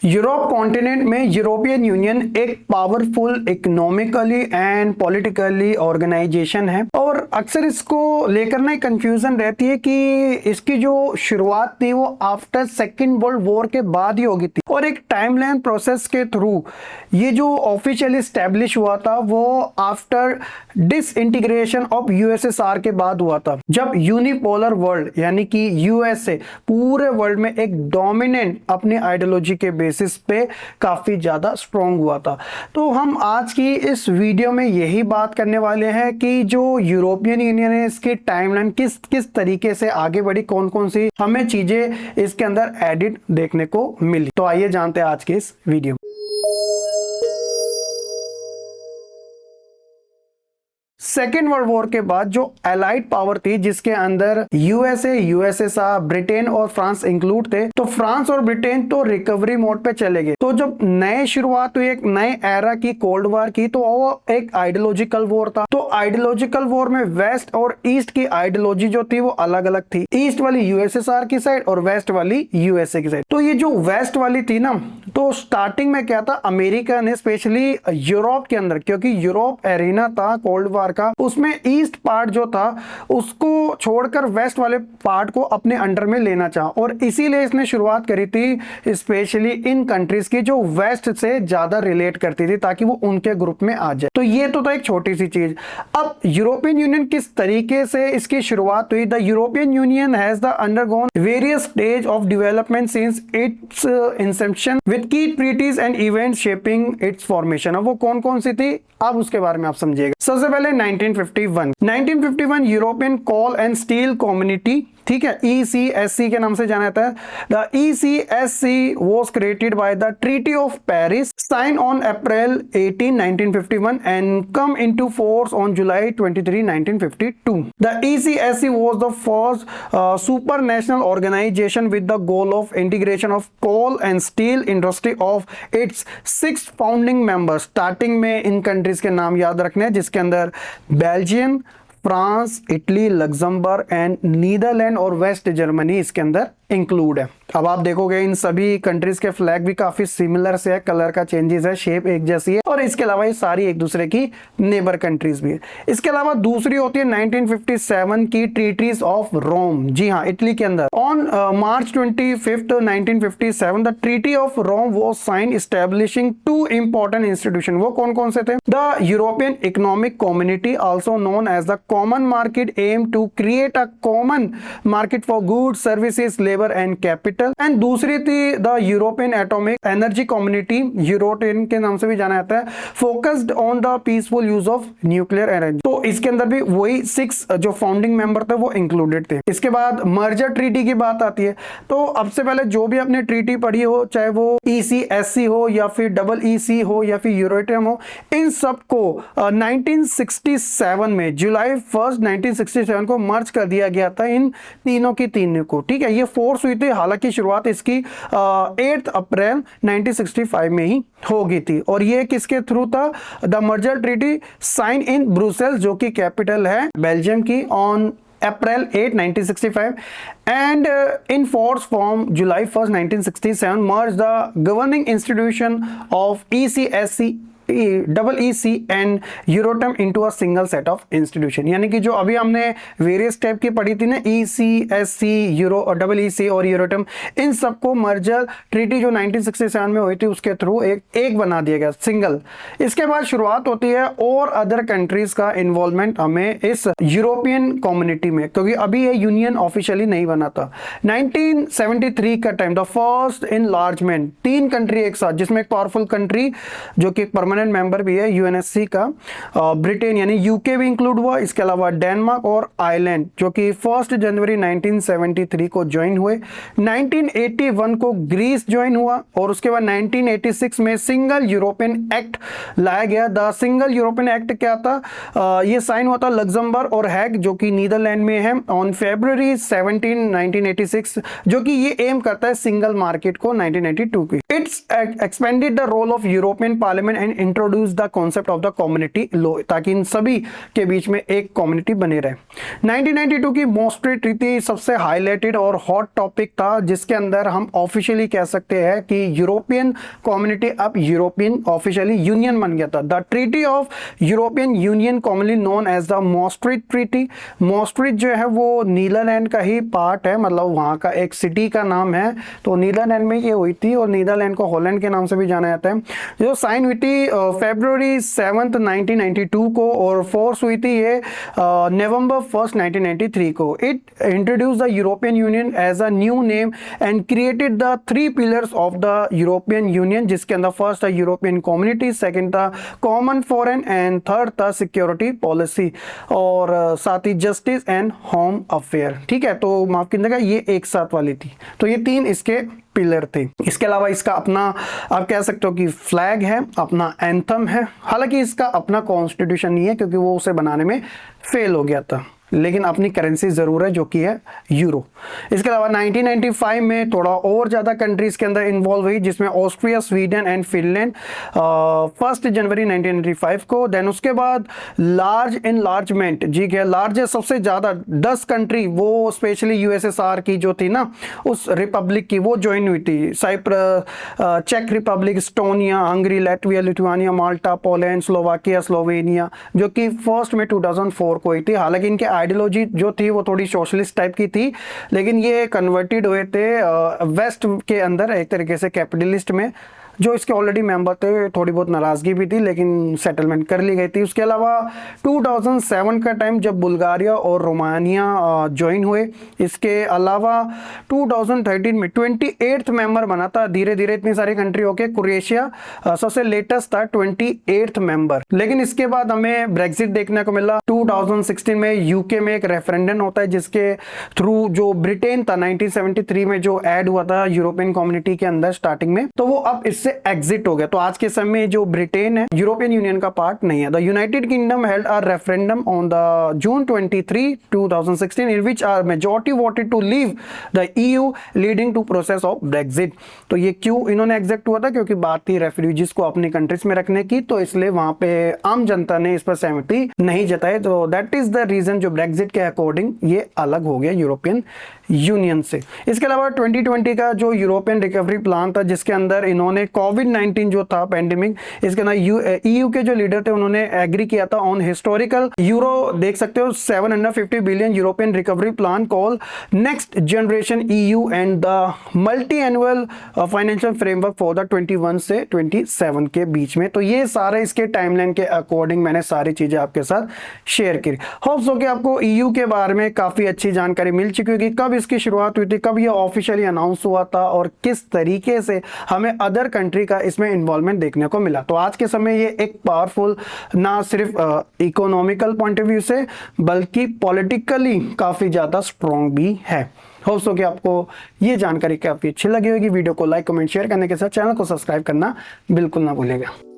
Europe continent में European Union एक powerful economically and politically organisation है और अक्सर इसको लेकर ना कंफ्यूजन रहती है कि इसकी जो शुरुआत थी वो आफ्टर सेकेंड वर्ल्ड वॉर के बाद ही होगी थी और एक टाइमलाइन प्रोसेस के थ्रू ये जो ऑफिशियली स्टैब्लिश हुआ था वो आफ्टर डिसइंटीग्रेशन ऑफ यूएसएसआर के बाद हुआ था, जब यूनिपोलर वर्ल्ड यानी कि यूएसए पूरे वर्ल्ड में एक डोमिनेंट अपनी आइडियोलॉजी के बेसिस पे काफी ज्यादा स्ट्रॉन्ग हुआ था। तो हम आज की इस वीडियो में यही बात करने वाले हैं कि जो यूरोपियन यूनियन है इसकी टाइमलाइन किस किस तरीके से आगे बढ़ी, कौन कौन सी हमें चीजें इसके अंदर एडिट देखने को मिली। तो आइए जानते हैं आज के इस वीडियो। सेकेंड वर्ल्ड वॉर के बाद जो एलाइड पावर थी जिसके अंदर यूएसए, यूएसएसआर, ब्रिटेन और फ्रांस इंक्लूड थे, तो फ्रांस और ब्रिटेन तो रिकवरी मोड पे चले गए। तो जब नए शुरुआत हुई एक नए एरा की, कोल्ड वॉर की, तो वो एक आइडियोलॉजिकल वॉर था। तो आइडियोलॉजिकल वॉर में वेस्ट और ईस्ट की आइडियोलॉजी जो थी वो अलग अलग थी, ईस्ट वाली यूएसएसआर की साइड और वेस्ट वाली यूएसए की साइड। तो ये जो वेस्ट वाली थी ना, तो स्टार्टिंग में क्या था, अमेरिका ने स्पेशली यूरोप के अंदर, क्योंकि यूरोप एरिना था कोल्ड वॉर का, उसमें ईस्ट पार्ट जो था उसको छोड़कर वेस्ट वाले पार्ट को अपने अंडर में लेना चाहा और इसीलिए इसने शुरुआत करी थी स्पेशली इन कंट्रीज की जो वेस्ट से ज्यादा रिलेट करती थी ताकि वो उनके ग्रुप में आ जाए। तो ये तो था एक छोटी सी चीज। अब यूरोपियन यूनियन किस तरीके से इसकी शुरुआत हुई। The European Union has the undergone various stage of development since its inception with key treaties and events shaping its formation. अब वो कौन कौन सी थी, अब उसके बारे में आप समझिएगा। सबसे पहले 1951 European Coal and Steel Community, ठीक है, ECSC के नाम से जाना जाता है। The ECSC was created by the Treaty of Paris, signed on April 18, 1951 and come into force on July 23, 1952. The ECSC was the first supranational organization with the goal of integration of coal and steel industry of its 6 founding members. Starting में इन countries के नाम याद रखने हैं जिसके अंदर Belgium, France, Italy, Luxembourg and Netherlands और West Germany इसके अंदर इंक्लूड है। अब आप देखोगे इन सभी कंट्रीज के फ्लैग भी काफी सिमिलर से है, कलर का चेंजेस है, शेप एक जैसी है और इसके अलावा ये सारी एक दूसरे की नेबर कंट्रीज भी है। इसके अलावा दूसरी होती है 1957 की ट्रीटीज ऑफ रोम। जी हाँ, इटली के अंदर on March 25, 1957 the treaty of Rome was signed establishing 2 important institution. वो कौन कौन से थे? The European Economic Community also known as the common market aim to create a common market for goods, services, labour and capital. And दूसरी थी the European Atomic Energy Community, Euratom के नाम से भी जाना जाता है, focused on the peaceful use of nuclear energy. तो इसके अंदर भी वही 6 जो फाउंडिंग मेंबर थे वो इंक्लूडेड थे। इसके बाद मर्जर ट्रीटी की बात आती है। तो अब से पहले जो भी आपने ट्रीटी पढ़ी हो, चाहे वो ECSC हो या फिर EEC हो या फिर यूरोटेम हो, इन सबको 1967 में जुलाई 1, 1967 को मर्ज कर दिया गया था इन तीनों की तीनों को। ठीक है, ये फोर्स हुई थी, हालांकि शुरुआत इसकी 8 अप्रैल 1965 में ही हो गई थी और ये किसके थ्रू था? The merger treaty sign in Brussels जो कि कैपिटल है बेल्जियम की, on April 8, 1965 and in force from July 1st, 1967 merged the governing institution of ECSC, EEC and Euratom into a single set of institution. यानी कि जो अभी हमने various type की पढ़ी थी ना, ECSC, EEC और यूरोटम, इन सबको मर्जर ट्रीटी जो 1967 में हुई थी उसके थ्रू एक बना दिया गया, सिंगल। इसके बाद शुरुआत होती है और अदर कंट्रीज का इन्वॉल्वमेंट हमें इस यूरोपियन कम्युनिटी में, क्योंकि अभी ये यूनियन ऑफिशियली नहीं बना था। 1973 का time the first enlargement, 3 country एक साथ, जिसमें एक पावरफुल कंट्री जो कि परमानेंट मेंबर भी है UNSC का, ब्रिटेन यानी यूके भी इंक्लूड हुआ। इसके अलावा डेनमार्क और आयरलैंड जो कि 1 जनवरी 1973 को ज्वाइन हुए। 1981 को ग्रीस ज्वाइन हुआ और उसके बाद 1986 में सिंगल यूरोपियन एक्ट लाया गया। द सिंगल यूरोपियन एक्ट क्या था? ये साइन हुआ था लग्जमबर्ग और हैग जो कि नीदरलैंड में है ऑन February 17, 1986, जो कि ये एम करता है सिंगल मार्केट को 1992 की। Its expanded the role of European Parliament and introduce the concept of the community law, ताकि इन सभी के बीच में एक कम्युनिटी बने रहे। 1992 की मॉस्ट्री ट्रीटी सबसे हाईलाइटेड और हॉट टॉपिक था, जिसके अंदर हम ऑफिशियली कह सकते हैं कि यूरोपियन कम्युनिटी अब यूरोपियन ऑफिशियली यूनियन बन गया था। The treaty of European Union commonly known as the Maastricht treaty. Maastricht जो है वो नीदरलैंड का ही पार्ट है, मतलब वहाँ का एक सिटी का नाम है, तो नीदरलैंड में ये हुई थी और नीदरलैंड को हॉलैंड के नाम से भी जाना जाता है। जो साइन हुई थी फरवरी 7, 1992 को और फोर्स हुई थी ये नवंबर 1, 1993 को। It introduce the European Union as a new name and created the 3 pillars of the European Union, जिसके अंदर फर्स्ट था यूरोपियन कम्युनिटी, सेकंड था कॉमन फॉरेन एंड थर्ड था सिक्योरिटी पॉलिसी, और साथ ही जस्टिस एंड होम अफेयर। ठीक है, तो माफ कीजिएगा ये एक साथ वाली थी। तो ये 3 इसके पिलर थे। इसके अलावा इसका अपना आप कह सकते हो कि फ्लैग है, अपना एंथम है। हालांकि इसका अपना कॉन्स्टिट्यूशन नहीं है क्योंकि वो उसे बनाने में फेल हो गया था, लेकिन अपनी करेंसी जरूर है जो कि है यूरो। इसके अलावा 1995 में थोड़ा और ज़्यादा कंट्रीज के अंदर इन्वॉल्व हुई, जिसमें ऑस्ट्रिया, स्वीडन एंड फिनलैंड 1 जनवरी 1995 को। देन उसके बाद लार्ज एनलार्जमेंट, जी क्या लार्जेस्ट सबसे ज़्यादा 10 कंट्री, वो स्पेशली यूएसएसआर की जो थी ना उस रिपब्लिक की, वो ज्वाइन हुई थी। साइप्रस, चेक Republic, Estonia, Hungary, Latvia, Lithuania, Malta, Poland, Slovakia, Slovenia, जो कि फर्स्ट में 2004 को हुई थी। हालांकि इनके आइडियोलॉजी जो थी वो थोड़ी सोशलिस्ट टाइप की थी, लेकिन ये कन्वर्टेड हुए थे वेस्ट के अंदर एक तरीके से कैपिटलिस्ट में। जो इसके ऑलरेडी मेंबर थे थोड़ी बहुत नाराजगी भी थी, लेकिन सेटलमेंट कर ली गई थी। उसके अलावा 2007 का टाइम जब बुल्गारिया और रोमानिया ज्वाइन हुए। इसके अलावा 2013 में 28th मेंबर बना था। धीरे धीरे इतनी सारी कंट्री होके क्रोएशिया सबसे लेटेस्ट था 28th मेंबर। लेकिन इसके बाद हमें ब्रेक्सिट देखने को मिला। 2016 में यूके में एक रेफरेंडम होता है जिसके थ्रू जो ब्रिटेन था 1973 में जो ऐड हुआ था यूरोपियन कम्युनिटी के अंदर स्टार्टिंग में, तो वो अब इससे एग्जिट हो गया। तो आज के समय जो ब्रिटेन है यूरोपियन यूनियन का पार्ट नहीं है। The United Kingdom held a referendum on the June 23, 2016 in which our majority voted to leave the EU leading to process of Brexit. तो ये क्यों इन्होंने एग्जिट हुआ था? क्योंकि बात थी रेफ्यूजीज को अपनी कंट्रीज में रखने की, तो इसलिए वहां पे आम जनता ने इस पर सहमति नहीं जताई। तो दैट इज द रीजन जो ब्रेक्सिट के अकॉर्डिंग ये अलग हो गया यूरोपियन यूनियन से। इसके अलावा 2020 का जो यूरोपियन रिकवरी प्लान था, जिसके अंदर इन्होंने कोविड-19 जो था पैंडेमिक, इसके अंदर ईयू के जो लीडर थे उन्होंने एग्री किया था ऑन हिस्टोरिकल यूरो, देख सकते हो 750 billion European recovery plan call next generation EU and the multi annual financial framework for the 21 से 27 के बीच में। तो ये सारे इसके टाइमलाइन के अकॉर्डिंग मैंने सारी चीजें आपके साथ शेयर की। होप्स हो कि आपको ईयू के बारे में काफी अच्छी जानकारी मिल चुकी होगी, कब इसकी शुरुआत हुई थी, कब ये ऑफिशियली अनाउंस हुआ था और किस तरीके से हमें अदर कंट्री का इसमें इन्वॉल्वमेंट देखने को मिला। तो आज के समय ये एक पावरफुल ना सिर्फ इकोनॉमिकल पॉइंट ऑफ व्यू से बल्कि पॉलिटिकली काफी ज्यादा स्ट्रॉन्ग भी है। होप्स हो कि आपको ये जानकारी काफी अच्छी लगी होगी। वीडियो को लाइक, कमेंट, शेयर करने के साथ चैनल को सब्सक्राइब करना बिल्कुल ना भूलिएगा।